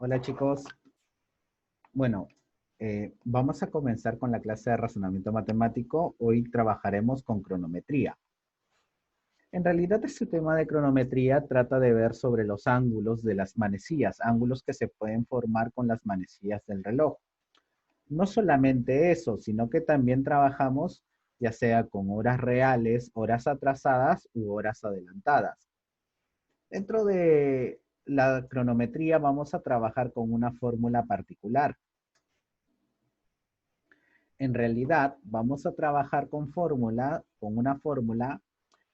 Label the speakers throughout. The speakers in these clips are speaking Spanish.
Speaker 1: Hola chicos. Bueno, vamos a comenzar con la clase de razonamiento matemático. Hoy trabajaremos con cronometría. En realidad este tema de cronometría trata de ver sobre los ángulos de las manecillas, ángulos que se pueden formar con las manecillas del reloj. No solamente eso, sino que también trabajamos ya sea con horas reales, horas atrasadas u horas adelantadas. Dentro de la cronometría vamos a trabajar con una fórmula particular. En realidad vamos a trabajar con una fórmula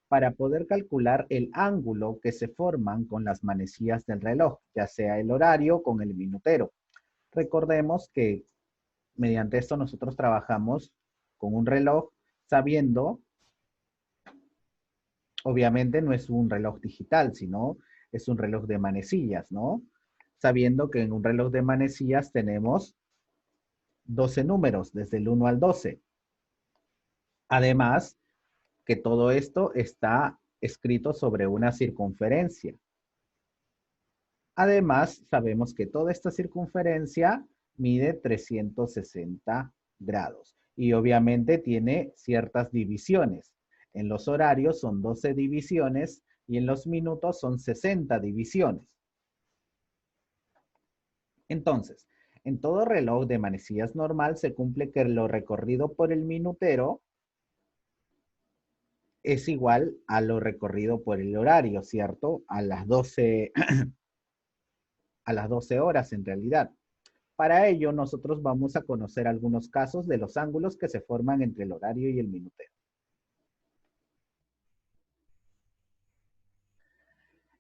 Speaker 1: para poder calcular el ángulo que se forman con las manecillas del reloj, ya sea el horario con el minutero. Recordemos que mediante esto nosotros trabajamos con un reloj sabiendo, obviamente no es un reloj digital, sino es un reloj de manecillas, ¿no? Sabiendo que en un reloj de manecillas tenemos 12 números, desde el 1 al 12. Además, que todo esto está escrito sobre una circunferencia. Además, sabemos que toda esta circunferencia mide 360 grados y obviamente tiene ciertas divisiones. En los horarios son 12 divisiones y en los minutos son 60 divisiones. Entonces, en todo reloj de manecillas normal se cumple que lo recorrido por el minutero es igual a lo recorrido por el horario, ¿cierto? A las 12 horas en realidad. Para ello, nosotros vamos a conocer algunos casos de los ángulos que se forman entre el horario y el minutero.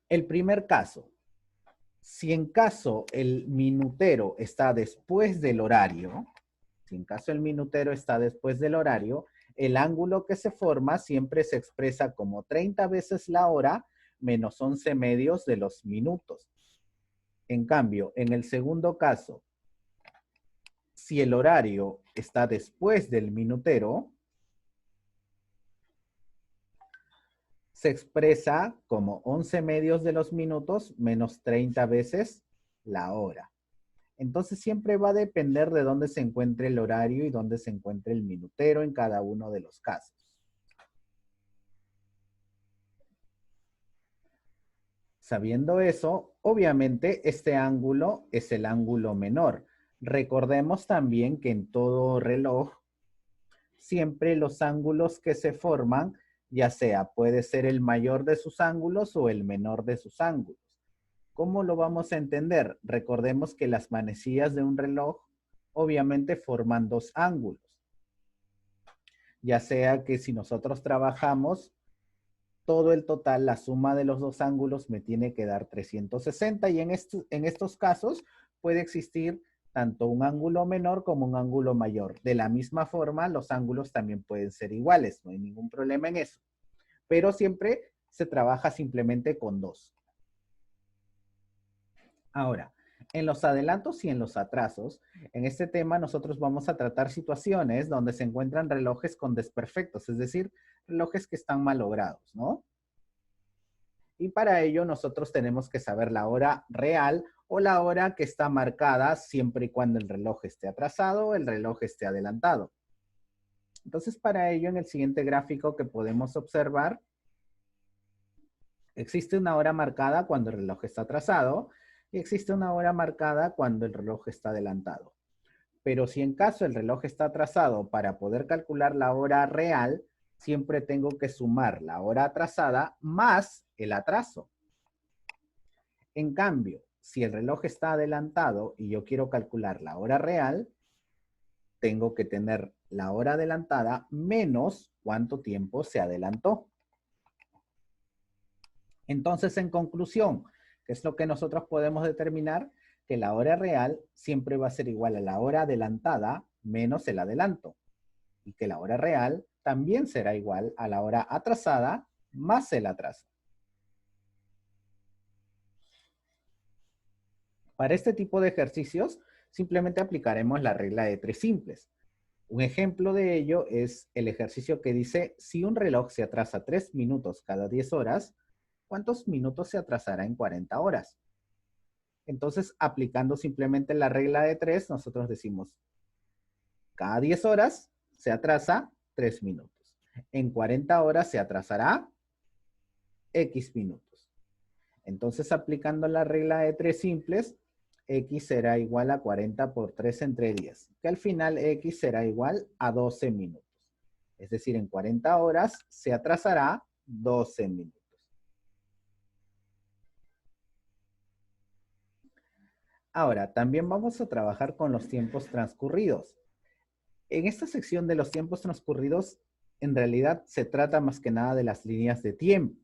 Speaker 1: El primer caso, si en caso el minutero está después del horario, el ángulo que se forma siempre se expresa como 30 veces la hora menos 11 medios de los minutos. En cambio, en el segundo caso, si el horario está después del minutero, se expresa como 11 medios de los minutos menos 30 veces la hora. Entonces siempre va a depender de dónde se encuentre el horario y dónde se encuentre el minutero en cada uno de los casos. Sabiendo eso, obviamente este ángulo es el ángulo menor. Recordemos también que en todo reloj, siempre los ángulos que se forman, ya sea puede ser el mayor de sus ángulos o el menor de sus ángulos. ¿Cómo lo vamos a entender? Recordemos que las manecillas de un reloj obviamente forman dos ángulos. Ya sea que si nosotros trabajamos todo el total, la suma de los dos ángulos me tiene que dar 360 y en estos casos puede existir tanto un ángulo menor como un ángulo mayor. De la misma forma, los ángulos también pueden ser iguales, no hay ningún problema en eso. Pero siempre se trabaja simplemente con dos. Ahora, en los adelantos y en los atrasos, en este tema nosotros vamos a tratar situaciones donde se encuentran relojes con desperfectos, es decir, relojes que están malogrados, ¿no? Y para ello nosotros tenemos que saber la hora real o la hora que está marcada siempre y cuando el reloj esté atrasado o el reloj esté adelantado. Entonces, para ello, en el siguiente gráfico que podemos observar, existe una hora marcada cuando el reloj está atrasado y existe una hora marcada cuando el reloj está adelantado. Pero si en caso el reloj está atrasado, para poder calcular la hora real, siempre tengo que sumar la hora atrasada más el atraso. En cambio, si el reloj está adelantado y yo quiero calcular la hora real, tengo que tener la hora adelantada menos cuánto tiempo se adelantó. Entonces, en conclusión, ¿qué es lo que nosotros podemos determinar? Que la hora real siempre va a ser igual a la hora adelantada menos el adelanto. Y que la hora real también será igual a la hora atrasada más el atraso. Para este tipo de ejercicios, simplemente aplicaremos la regla de tres simples. Un ejemplo de ello es el ejercicio que dice, si un reloj se atrasa 3 minutos cada 10 horas, ¿cuántos minutos se atrasará en 40 horas? Entonces, aplicando simplemente la regla de 3, nosotros decimos, cada 10 horas se atrasa 3 minutos. En 40 horas se atrasará X minutos. Entonces, aplicando la regla de 3 simples, X será igual a 40 por 3 entre 10, que al final X será igual a 12 minutos. Es decir, en 40 horas se atrasará 12 minutos. Ahora, también vamos a trabajar con los tiempos transcurridos. En esta sección de los tiempos transcurridos, en realidad se trata más que nada de las líneas de tiempo.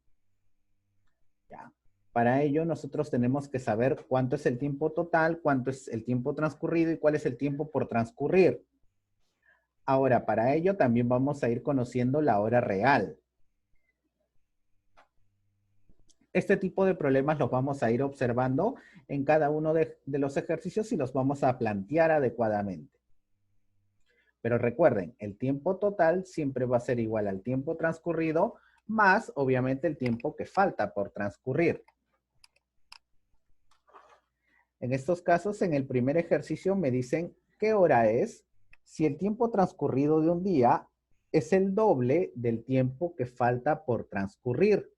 Speaker 1: ¿Ya? Para ello, nosotros tenemos que saber cuánto es el tiempo total, cuánto es el tiempo transcurrido y cuál es el tiempo por transcurrir. Ahora, para ello también vamos a ir conociendo la hora real. Este tipo de problemas los vamos a ir observando en cada uno de los ejercicios y los vamos a plantear adecuadamente. Pero recuerden, el tiempo total siempre va a ser igual al tiempo transcurrido más, obviamente, el tiempo que falta por transcurrir. En estos casos, en el primer ejercicio me dicen qué hora es si el tiempo transcurrido de un día es el doble del tiempo que falta por transcurrir.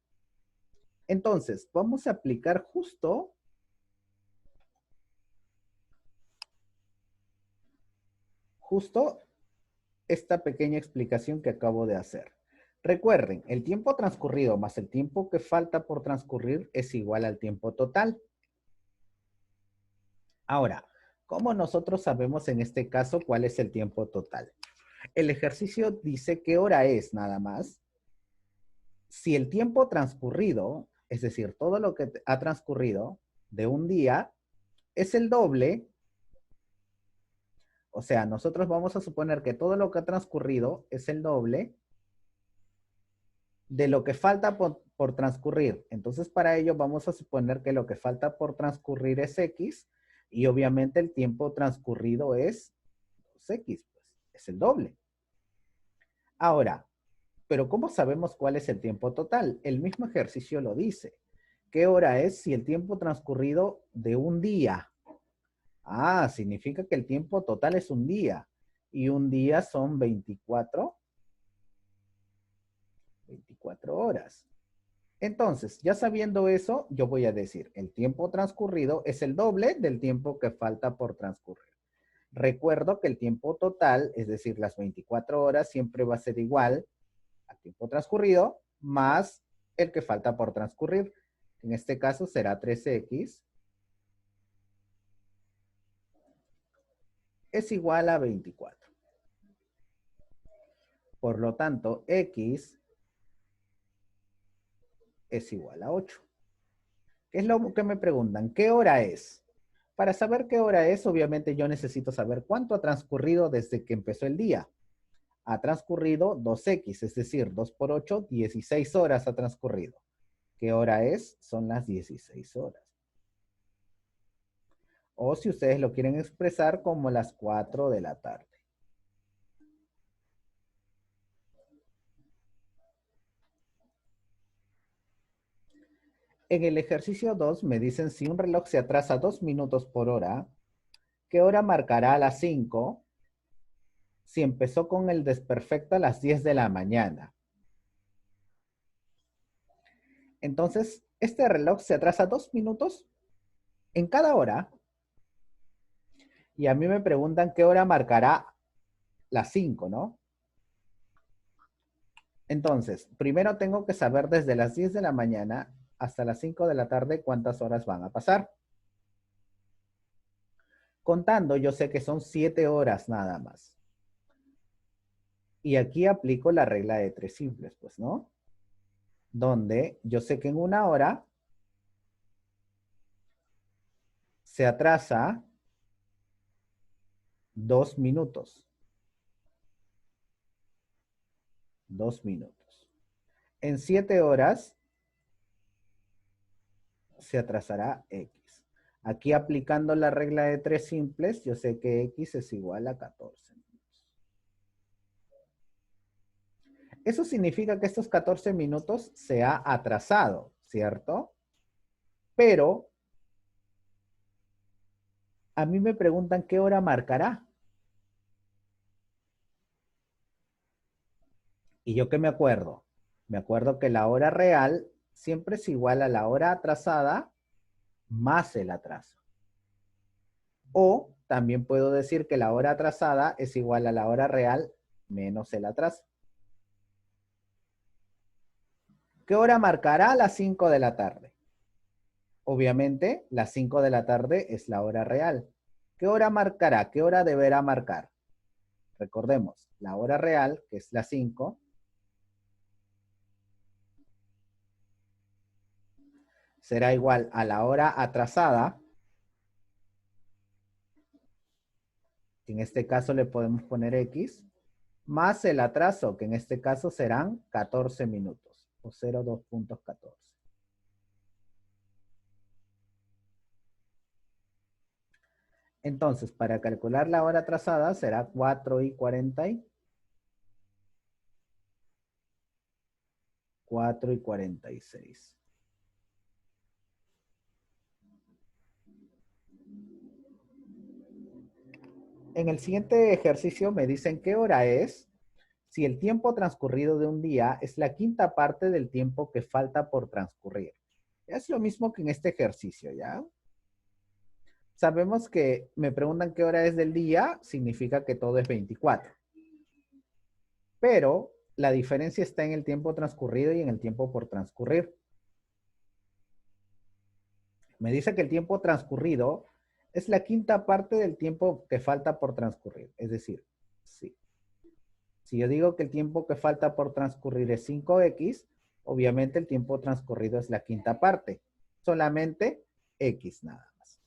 Speaker 1: Entonces, vamos a aplicar justo esta pequeña explicación que acabo de hacer. Recuerden, el tiempo transcurrido más el tiempo que falta por transcurrir es igual al tiempo total. Ahora, ¿cómo nosotros sabemos en este caso cuál es el tiempo total? El ejercicio dice qué hora es nada más. Si el tiempo transcurrido, es decir, todo lo que ha transcurrido de un día, es el doble. O sea, nosotros vamos a suponer que todo lo que ha transcurrido es el doble de lo que falta por transcurrir. Entonces, para ello vamos a suponer que lo que falta por transcurrir es X y obviamente el tiempo transcurrido es 2X, pues es el doble. Ahora, pero ¿cómo sabemos cuál es el tiempo total? El mismo ejercicio lo dice. ¿Qué hora es si el tiempo transcurrido de un día? Ah, significa que el tiempo total es un día. Y un día son 24 horas. Entonces, ya sabiendo eso, yo voy a decir, el tiempo transcurrido es el doble del tiempo que falta por transcurrir. Recuerdo que el tiempo total, es decir, las 24 horas, siempre va a ser igual al tiempo transcurrido más el que falta por transcurrir. En este caso será 3X es igual a 24. Por lo tanto, X es igual a 8. ¿Qué es lo que me preguntan? ¿Qué hora es? Para saber qué hora es, obviamente yo necesito saber cuánto ha transcurrido desde que empezó el día. Ha transcurrido 2X, es decir, 2 por 8, 16 horas ha transcurrido. ¿Qué hora es? Son las 16 horas. O si ustedes lo quieren expresar como las 4 de la tarde. En el ejercicio 2 me dicen si un reloj se atrasa 2 minutos por hora, ¿qué hora marcará a las 5 si empezó con el desperfecto a las 10 de la mañana? Entonces, este reloj se atrasa 2 minutos en cada hora y a mí me preguntan qué hora marcará las 5, ¿no? Entonces, primero tengo que saber desde las 10 de la mañana hasta las 5 de la tarde cuántas horas van a pasar. Contando, yo sé que son 7 horas nada más. Y aquí aplico la regla de 3 simples, pues, ¿no? Donde yo sé que en una hora se atrasa 2 minutos. 2 minutos. En 7 horas se atrasará X. Aquí aplicando la regla de 3 simples, yo sé que X es igual a 14 minutos. Eso significa que estos 14 minutos se ha atrasado, ¿cierto? Pero A mí me preguntan qué hora marcará. ¿Y yo qué me acuerdo? Me acuerdo que la hora real siempre es igual a la hora atrasada más el atraso. O también puedo decir que la hora atrasada es igual a la hora real menos el atraso. ¿Qué hora marcará a las 5 de la tarde? Obviamente, las 5 de la tarde es la hora real. ¿Qué hora marcará? ¿Qué hora deberá marcar? Recordemos, la hora real, que es las 5, será igual a la hora atrasada. En este caso le podemos poner X, más el atraso, que en este caso serán 14 minutos, o 0,2.14. Entonces, para calcular la hora atrasada será 4:46. En el siguiente ejercicio me dicen qué hora es si el tiempo transcurrido de un día es la quinta parte del tiempo que falta por transcurrir. Es lo mismo que en este ejercicio, ¿ya? Sabemos que me preguntan qué hora es del día, significa que todo es 24. Pero la diferencia está en el tiempo transcurrido y en el tiempo por transcurrir. Me dice que el tiempo transcurrido es la quinta parte del tiempo que falta por transcurrir. Es decir, sí. Si yo digo que el tiempo que falta por transcurrir es 5x, obviamente el tiempo transcurrido es la quinta parte. Solamente x nada más.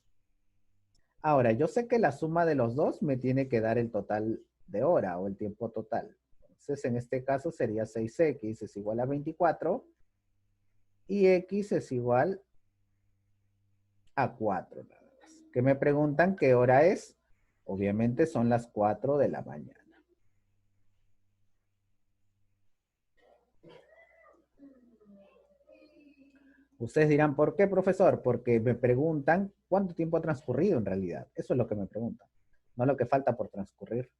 Speaker 1: Ahora, yo sé que la suma de los dos me tiene que dar el total de hora o el tiempo total. Entonces, en este caso sería 6x es igual a 24 y x es igual a 4 nada más. Que me preguntan qué hora es. Obviamente son las 4 de la mañana. Ustedes dirán, ¿por qué, profesor? Porque me preguntan cuánto tiempo ha transcurrido en realidad. Eso es lo que me preguntan, no lo que falta por transcurrir.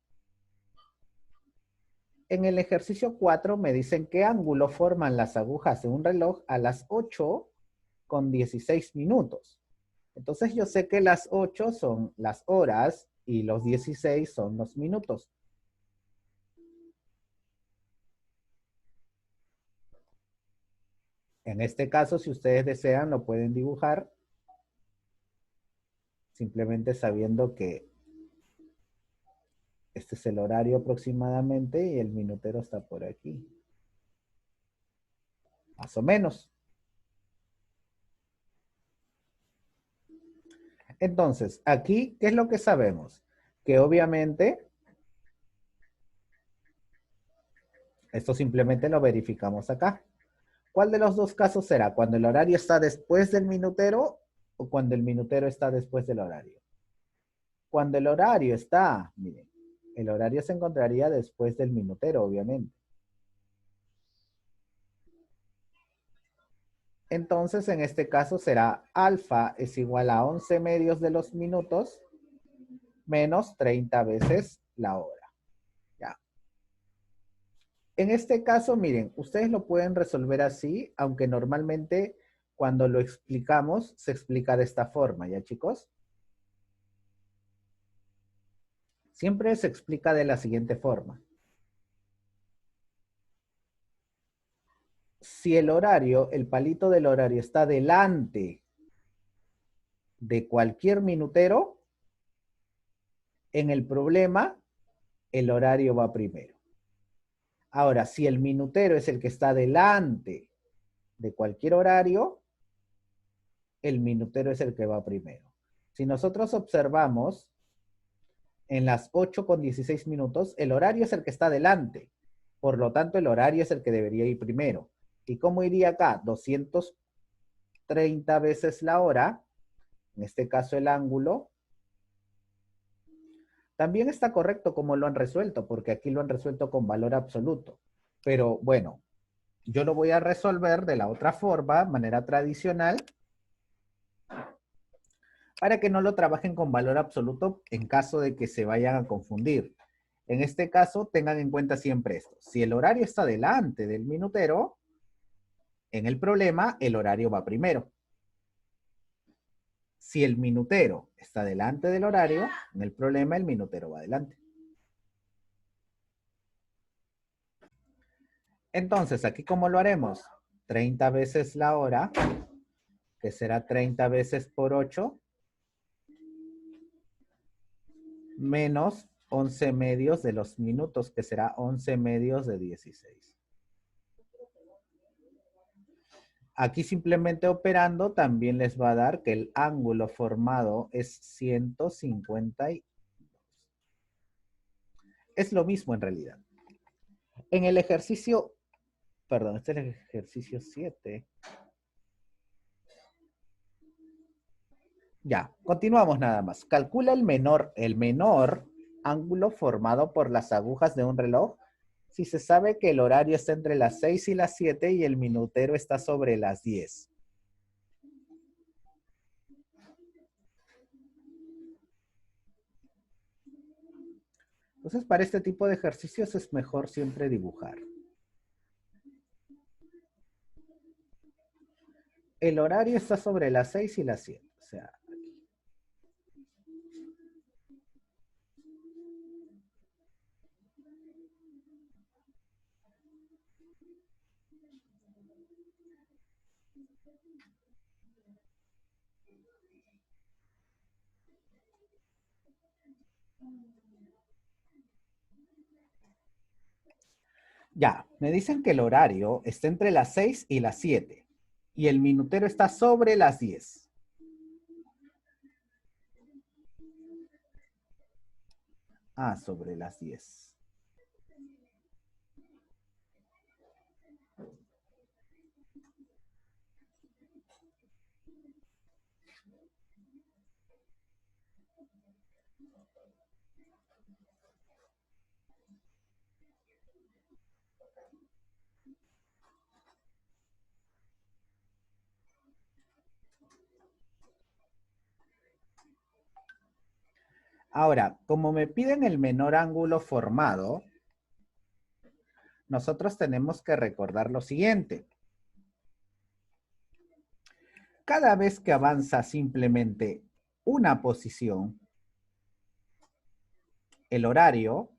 Speaker 1: En el ejercicio 4 me dicen qué ángulo forman las agujas de un reloj a las 8:16. Entonces yo sé que las 8 son las horas y los 16 son los minutos. En este caso, si ustedes desean, lo pueden dibujar simplemente sabiendo que este es el horario aproximadamente y el minutero está por aquí. Más o menos. Entonces, aquí, ¿qué es lo que sabemos? Que obviamente, esto simplemente lo verificamos acá. ¿Cuál de los dos casos será? ¿Cuando el horario está después del minutero o cuando el minutero está después del horario? Cuando el horario está, miren, el horario se encontraría después del minutero, obviamente. Entonces, en este caso será alfa es igual a 11 medios de los minutos menos 30 veces la hora. Ya. En este caso, miren, ustedes lo pueden resolver así, aunque normalmente cuando lo explicamos, se explica de esta forma, ¿ya, chicos? Siempre se explica de la siguiente forma. Si el horario, el palito del horario está delante de cualquier minutero, en el problema, el horario va primero. Ahora, si el minutero es el que está delante de cualquier horario, el minutero es el que va primero. Si nosotros observamos en las 8:16, el horario es el que está delante. Por lo tanto, el horario es el que debería ir primero. ¿Y cómo iría acá? 230 veces la hora, en este caso el ángulo. También está correcto como lo han resuelto, porque aquí lo han resuelto con valor absoluto. Pero bueno, yo lo voy a resolver de la otra forma, manera tradicional. para que no lo trabajen con valor absoluto en caso de que se vayan a confundir. En este caso, tengan en cuenta siempre esto. Si el horario está delante del minutero, en el problema, el horario va primero. Si el minutero está delante del horario, en el problema, el minutero va adelante. Entonces, aquí, ¿cómo lo haremos? 30 veces la hora, que será 30 veces por 8, menos 11 medios de los minutos, que será 11 medios de 16. Aquí simplemente operando también les va a dar que el ángulo formado es 152. Es lo mismo en realidad. En el ejercicio, perdón, este es el ejercicio 7. Ya, continuamos nada más. Calcula el menor ángulo formado por las agujas de un reloj si se sabe que el horario está entre las 6 y las 7 y el minutero está sobre las 10. Entonces, para este tipo de ejercicios es mejor siempre dibujar. El horario está sobre las 6 y las 7. O sea, aquí. Ya, me dicen que el horario está entre las 6 y las 7 y el minutero está sobre las 10. Ah, sobre las 10. Ahora, como me piden el menor ángulo formado, nosotros tenemos que recordar lo siguiente. Cada vez que avanza simplemente una posición, el horario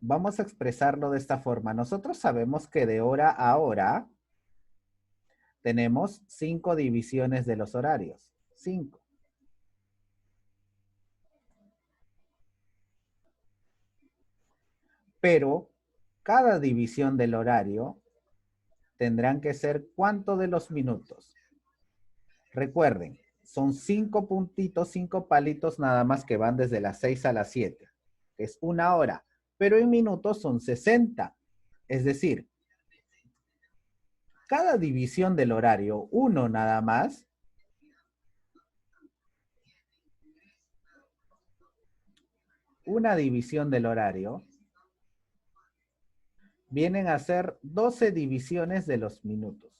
Speaker 1: vamos a expresarlo de esta forma. Nosotros sabemos que de hora a hora tenemos 5 divisiones de los horarios. 5. Pero cada división del horario tendrán que ser ¿cuánto de los minutos? Recuerden, son 5 puntitos, 5 palitos nada más que van desde las 6 a las 7. Es una hora, pero en minutos son 60. Es decir, cada división del horario, uno nada más, una división del horario, vienen a ser 12 divisiones de los minutos.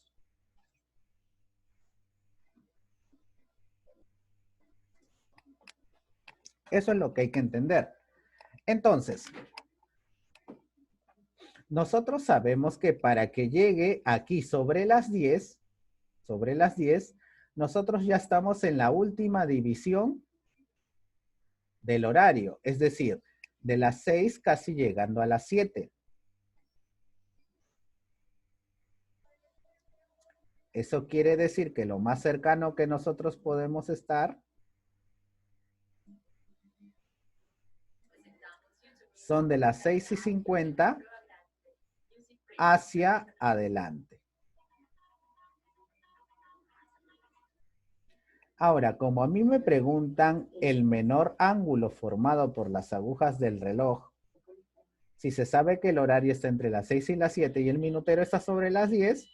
Speaker 1: Eso es lo que hay que entender. Entonces, nosotros sabemos que para que llegue aquí sobre las 10, nosotros ya estamos en la última división del horario, es decir, de las 6 casi llegando a las 7. Eso quiere decir que lo más cercano que nosotros podemos estar son de las 6:50 hacia adelante. Ahora, como a mí me preguntan el menor ángulo formado por las agujas del reloj, si se sabe que el horario está entre las 6 y las 7 y el minutero está sobre las 10,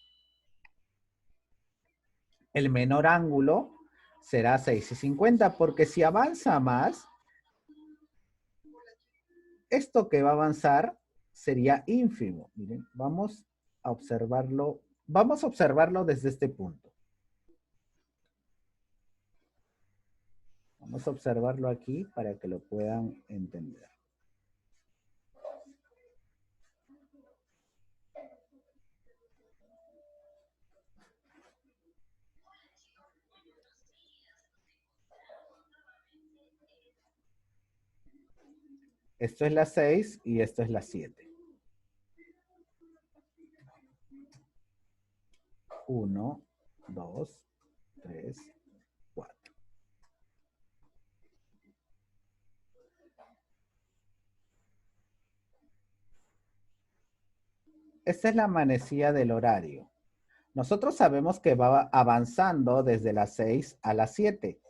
Speaker 1: el menor ángulo será 6:50, porque si avanza más, esto que va a avanzar sería ínfimo. Miren, vamos a observarlo. Vamos a observarlo desde este punto. Vamos a observarlo aquí para que lo puedan entender. Esto es la 6 y esto es la 7. 1, 2, 3, 4. Esta es la manecilla del horario. Nosotros sabemos que va avanzando desde las 6 a las 7.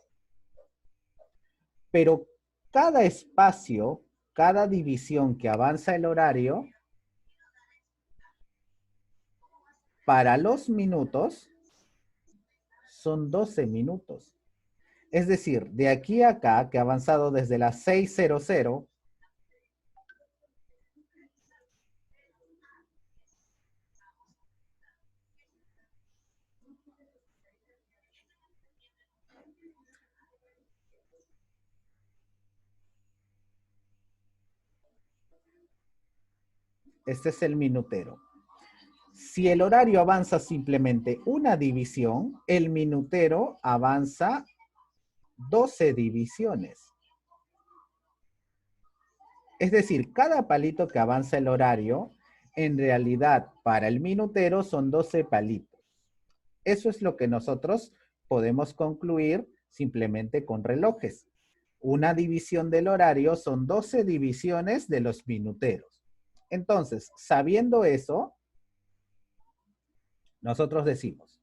Speaker 1: Pero cada espacio, cada división que avanza el horario, para los minutos, son 12 minutos. Es decir, de aquí a acá, que ha avanzado desde las 6:00, este es el minutero. Si el horario avanza simplemente una división, el minutero avanza 12 divisiones. Es decir, cada palito que avanza el horario, en realidad para el minutero son 12 palitos. Eso es lo que nosotros podemos concluir simplemente con relojes. Una división del horario son 12 divisiones de los minuteros. Entonces, sabiendo eso, nosotros decimos,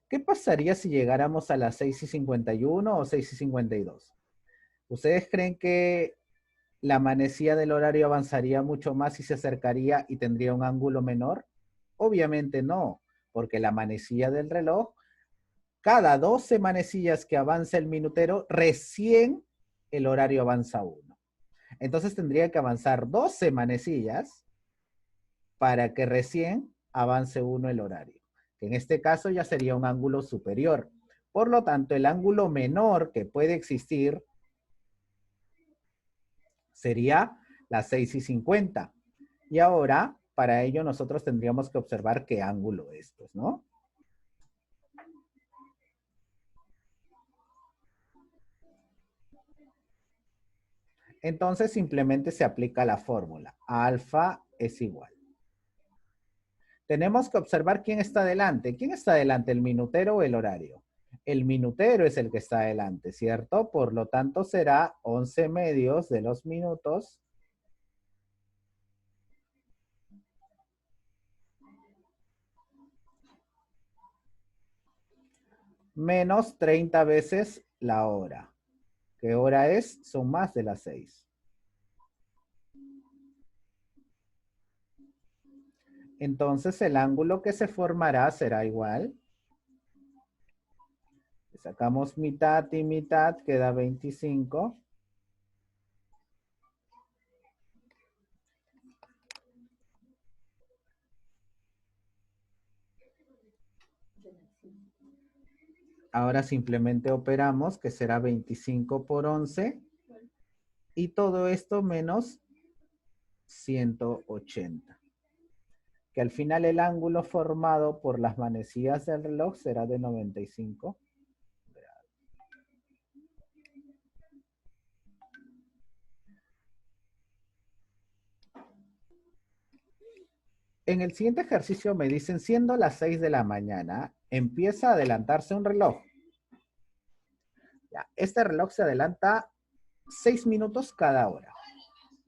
Speaker 1: ¿qué pasaría si llegáramos a las 6:51 o 6:52? ¿Ustedes creen que la manecilla del horario avanzaría mucho más y se acercaría y tendría un ángulo menor? Obviamente no, porque la manecilla del reloj, cada 12 manecillas que avanza el minutero, recién el horario avanza uno. Entonces tendría que avanzar 12 manecillas para que recién avance uno el horario. Que en este caso ya sería un ángulo superior. Por lo tanto, el ángulo menor que puede existir sería las 6:50. Y ahora, para ello, nosotros tendríamos que observar qué ángulo es, pues, ¿no? Entonces, simplemente se aplica la fórmula. Alfa es igual. Tenemos que observar quién está delante. ¿Quién está delante, el minutero o el horario? El minutero es el que está delante, ¿cierto? Por lo tanto, será 11 medios de los minutos menos 30 veces la hora. ¿Qué hora es? Son más de las 6. Entonces el ángulo que se formará será igual. Sacamos mitad y mitad, queda 25. Ahora simplemente operamos, que será 25 por 11. Y todo esto menos 180. Que al final el ángulo formado por las manecillas del reloj será de 95 grados. En el siguiente ejercicio me dicen, siendo las 6 de la mañana, empieza a adelantarse un reloj. Ya, este reloj se adelanta 6 minutos cada hora.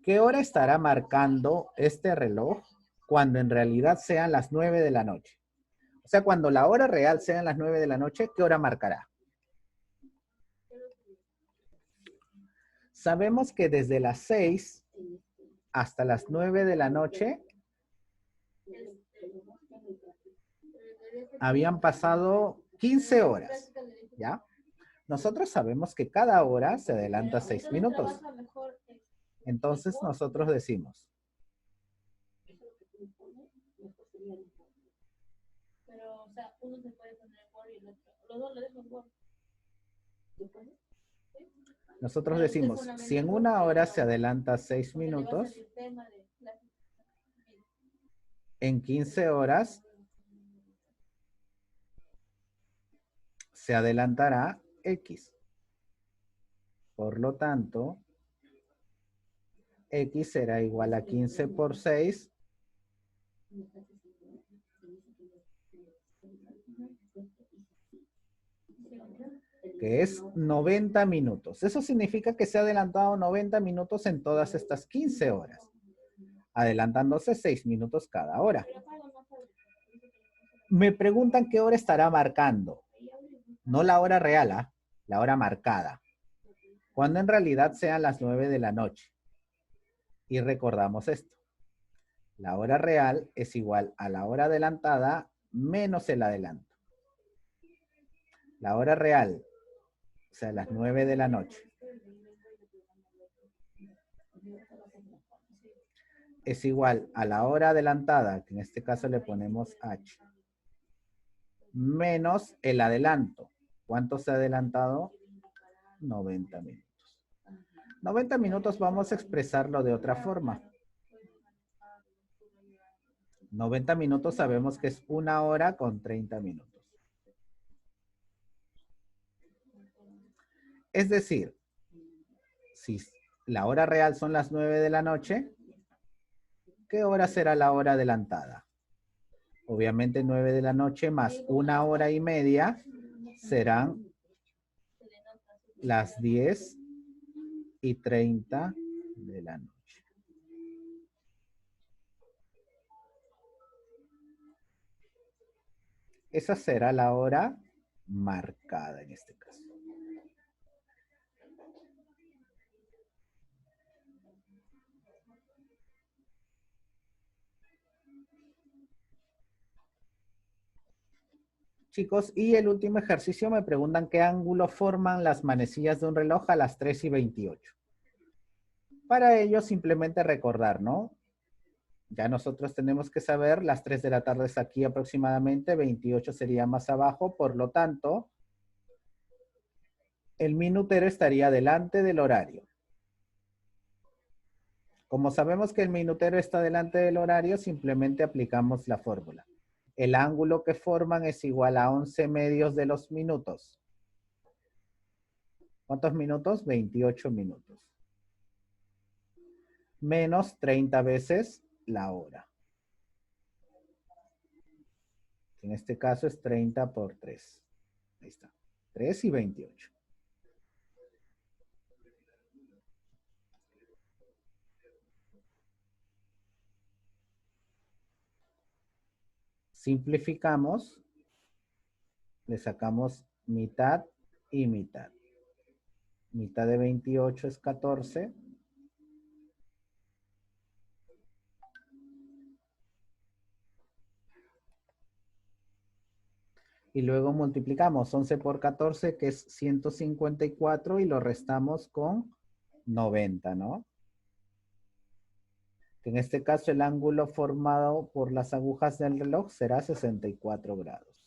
Speaker 1: ¿Qué hora estará marcando este reloj cuando en realidad sean las 9 de la noche? O sea, cuando la hora real sean las 9 de la noche, ¿qué hora marcará? Sabemos que desde las 6 hasta las 9 de la noche habían pasado 15 horas, ¿ya? Nosotros sabemos que cada hora se adelanta 6 minutos. Entonces nosotros decimos, Nosotros decimos, si en una hora se adelanta 6 minutos, en 15 horas se adelantará X. Por lo tanto, X será igual a 15 por 6, que es 90 minutos. Eso significa que se ha adelantado 90 minutos en todas estas 15 horas, adelantándose 6 minutos cada hora. Me preguntan qué hora estará marcando. No la hora real, ¿ah? La hora marcada. Cuando en realidad sean las 9 de la noche. Y recordamos esto. La hora real es igual a la hora adelantada menos el adelanto. La hora real, o sea, las 9 de la noche, es igual a la hora adelantada, que en este caso le ponemos H, menos el adelanto. ¿Cuánto se ha adelantado? 90 minutos. 90 minutos vamos a expresarlo de otra forma. 90 minutos sabemos que es 1 hora con 30 minutos. Es decir, si la hora real son las 9 de la noche, ¿qué hora será la hora adelantada? Obviamente 9 de la noche más 1 hora y media serán las 10:30 de la noche. Esa será la hora marcada en este caso. Chicos, y el último ejercicio me preguntan qué ángulo forman las manecillas de un reloj a las 3:28. Para ello simplemente recordar, ¿no? Ya nosotros tenemos que saber, las 3 de la tarde es aquí aproximadamente, 28 sería más abajo, por lo tanto, el minutero estaría delante del horario. Como sabemos que el minutero está delante del horario, simplemente aplicamos la fórmula. El ángulo que forman es igual a 11 medios de los minutos. ¿Cuántos minutos? 28 minutos. Menos 30 veces la hora. En este caso es 30 por 3. Ahí está. 3 y 28. Simplificamos. Le sacamos mitad y mitad. Mitad de 28 es 14. Y luego multiplicamos 11 por 14, que es 154, y lo restamos con 90, ¿no? En este caso el ángulo formado por las agujas del reloj será 64 grados.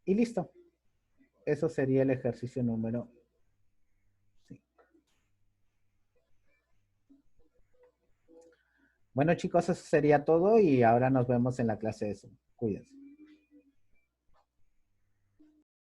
Speaker 1: Y listo. Eso sería el ejercicio número 5. Bueno, chicos, eso sería todo y ahora nos vemos en la clase de Zoom. Cuídense.